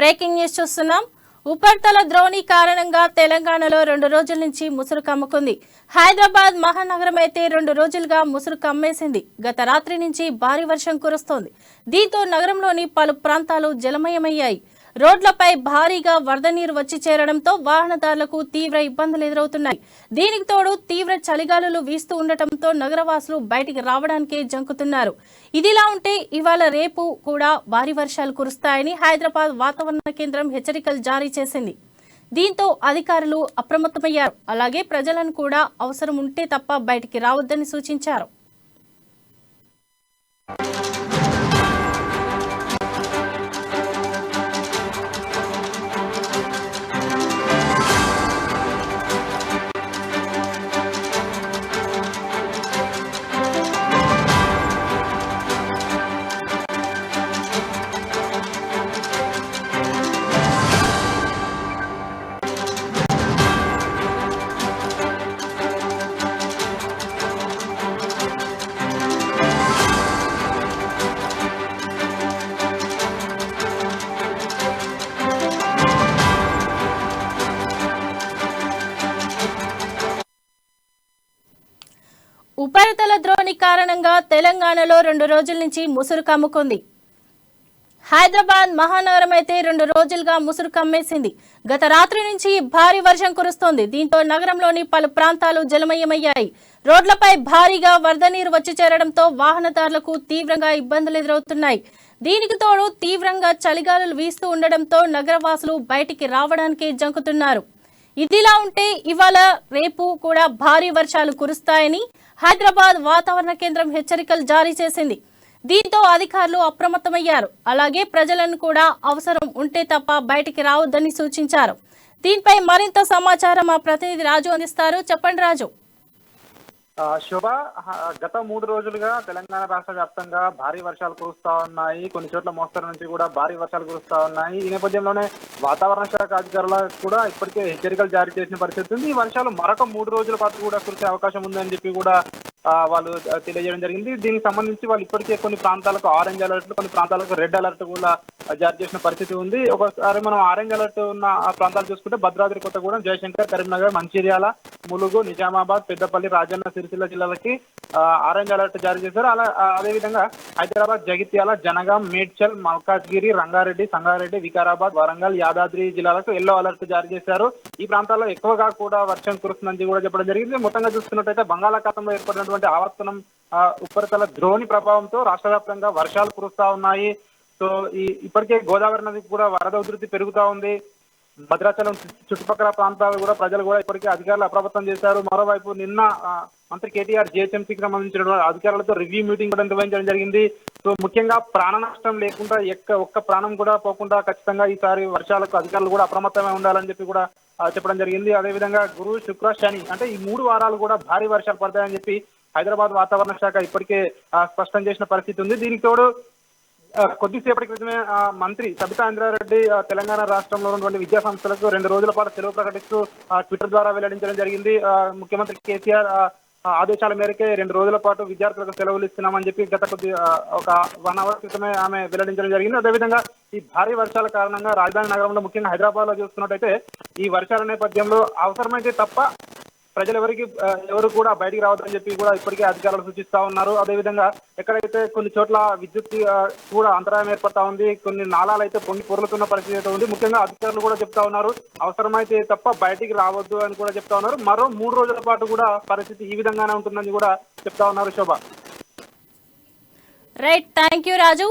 Breaking news చూస్తున్నాం. ఉపరితల ద్రోణి కారణంగా తెలంగాణలో 2 రోజుల నుంచి ముసురు కమ్ముకుంది. హైదరాబాద్ మహానగరం అయితే 2 రోజులుగా ముసురు కమ్మేసింది. గత రాత్రి నుంచి భారీ వర్షం కురుస్తోంది. దీంతో నగరంలోని పలు ప్రాంతాలు జలమయమయ్యాయి. రోడ్లపై భారీగా వరద నీరు వచ్చి చేరడంతో వాహనదారులకు తీవ్ర ఇబ్బందులు ఎదురవుతున్నాయి. దీనికి తోడు తీవ్ర చలిగాలులు వీస్తూ ఉండటంతో నగరవాసులు బయటికి రావడానికే జంకుతున్నారు. ఇదిలా ఉంటే ఇవాళ రేపు కూడా భారీ వర్షాలు కురుస్తాయని హైదరాబాద్ వాతావరణ కేంద్రం హెచ్చరికలు జారీ చేసింది. దీంతో అధికారులు అప్రమత్తమయ్యారు. అలాగే ప్రజలను కూడా అవసరం ఉంటే తప్ప బయటికి రావద్దని సూచించారు. ఉపరితల ద్రోణి కారణంగా తెలంగాణలో 2 రోజుల నుంచి ముసురు కమ్ముకుంది. హైదరాబాద్ మహానగరం అయితే 2 రోజులుగా ముసురు కమ్మేసింది. గత రాత్రి నుంచి భారీ వర్షం కురుస్తోంది. దీంతో నగరంలోని పలు ప్రాంతాలు జలమయమయ్యాయి. రోడ్లపై భారీగా వరద నీరు వచ్చి చేరడంతో వాహనదారులకు తీవ్రంగా ఇబ్బందులు ఎదురవుతున్నాయి. దీనికి తోడు తీవ్రంగా చలిగాలులు వీస్తూ ఉండడంతో నగరవాసులు బయటికి రావడానికి జంకుతున్నారు. ఇదిలా ఉంటే ఇవాళ రేపు కూడా భారీ వర్షాలు కురుస్తాయని హైదరాబాద్ వాతావరణ కేంద్రం హెచ్చరికలు జారీ చేసింది. దీంతో అధికారులు అప్రమత్తమయ్యారు. అలాగే ప్రజలను కూడా అవసరం ఉంటే తప్ప బయటికి రావద్దని సూచించారు. దీనిపై మరింత సమాచారం మా ప్రతినిధి రాజు అందిస్తారు. చెప్పండి రాజు. శోభ, గత 3 రోజులుగా తెలంగాణ రాష్ట్ర వ్యాప్తంగా భారీ వర్షాలు కురుస్తా ఉన్నాయి. కొన్ని చోట్ల మోస్తరు నుంచి కూడా భారీ వర్షాలు కురుస్తా ఉన్నాయి. ఈ నేపథ్యంలోనే వాతావరణ శాఖ అధికారులకు కూడా ఇప్పటికే హెచ్చరికలు జారీ చేసిన పరిస్థితి ఉంది. ఈ వర్షాలు మరొక 3 రోజుల పాటు కూడా కురిసే అవకాశం ఉందని చెప్పి కూడా వాళ్ళు తెలియజేయడం జరిగింది. దీనికి సంబంధించి వాళ్ళు ఇప్పటికే కొన్ని ప్రాంతాలకు ఆరెంజ్ అలర్ట్, కొన్ని ప్రాంతాలకు రెడ్ అలర్ట్ కూడా జారీ చేసిన పరిస్థితి ఉంది. ఒకసారి మనం ఆరెంజ్ అలర్ట్ ఉన్న ప్రాంతాలు చూసుకుంటే భద్రాద్రి కొత్తగూడెం, జయశంకర్, కరీంనగర్, మంచిర్యాల, ములుగు, నిజామాబాద్, పెద్దపల్లి, రాజన్న సిరిసిల్ల జిల్లాలకి ఆరెంజ్ అలర్ట్ జారీ చేశారు. అదేవిధంగా హైదరాబాద్, జగిత్యాల, జనగాం, మేడ్చల్, మల్కాజ్గిరి, రంగారెడ్డి, సంగారెడ్డి, వికారాబాద్, వరంగల్, యాదాద్రి జిల్లాలకు ఎల్లో అలర్ట్ జారీ చేశారు. ఈ ప్రాంతాల్లో ఎక్కువగా కూడా వర్షం కురుస్తుందని కూడా చెప్పడం జరిగింది. మొత్తంగా చూస్తున్నట్టయితే బంగాళాఖాతంలో ఏర్పడినటువంటి ఆవర్తనం ఉపరితల ద్రోణి ప్రభావంతో రాష్ట్ర వ్యాప్తంగా వర్షాలు కురుస్తా ఉన్నాయి. సో ఇప్పటికే గోదావరి నదికి కూడా వరద ఉధృతి పెరుగుతా ఉంది. భద్రాచలం చుట్టుపక్కల ప్రాంతాలు కూడా ప్రజలు కూడా ఇప్పటికే అధికారులు అప్రమత్తం చేశారు. మరోవైపు నిన్న మంత్రి కేటీఆర్ జిహెచ్ఎంసీకి సంబంధించిన అధికారులతో రివ్యూ మీటింగ్ కూడా నిర్వహించడం జరిగింది. సో ముఖ్యంగా ప్రాణ నష్టం లేకుండా ఒక్క ప్రాణం కూడా పోకుండా ఖచ్చితంగా ఈసారి వర్షాలకు అధికారులు కూడా అప్రమత్తమై ఉండాలని చెప్పి కూడా చెప్పడం జరిగింది. అదేవిధంగా గురు, శుక్ర, శని అంటే ఈ 3 వారాలు కూడా భారీ వర్షాలు పడతాయని చెప్పి హైదరాబాద్ వాతావరణ శాఖ ఇప్పటికే స్పష్టం చేసిన పరిస్థితి ఉంది. దీనికి తోడు కొద్దిసేపటి క్రితమే మంత్రి సబితా ఇంద్రారెడ్డి తెలంగాణ రాష్ట్రంలో ఉన్నటువంటి విద్యా సంస్థలకు 2 రోజుల పాటు సెలవు ప్రకటిస్తూ ట్విట్టర్ ద్వారా వెల్లడించడం జరిగింది. ముఖ్యమంత్రి కేసీఆర్ ఆదేశాల మేరకే 2 రోజుల పాటు విద్యార్థులకు సెలవులు ఇస్తున్నామని చెప్పి గత ఒక 1 అవర్ క్రితమే ఆమె వెల్లడించడం జరిగింది. అదేవిధంగా ఈ భారీ వర్షాల కారణంగా రాజధాని నగరంలో ముఖ్యంగా హైదరాబాద్ లో చూస్తున్నట్టయితే ఈ వర్షాల నేపథ్యంలో అవసరమైతే తప్ప ప్రజలు ఎవరు కూడా బయటికి రావద్దని చెప్పి కూడా ఇప్పటికే అధికారులు సూచిస్తా ఉన్నారు. అదేవిధంగా ఎక్కడైతే కొన్ని చోట్ల విద్యుత్ కూడా అంతరాయం ఏర్పడతా ఉంది, కొన్ని నాళాలు అయితే పొర్లుతున్న పరిస్థితి అయితే ఉంది. ముఖ్యంగా అధికారులు కూడా చెప్తా ఉన్నారు అవసరమైతే తప్ప బయటికి రావద్దు అని కూడా చెప్తా ఉన్నారు. మరో 3 రోజుల పాటు కూడా పరిస్థితి ఈ విధంగానే ఉంటుందని కూడా చెప్తా ఉన్నారు. Shobha. Right, thank you Raju.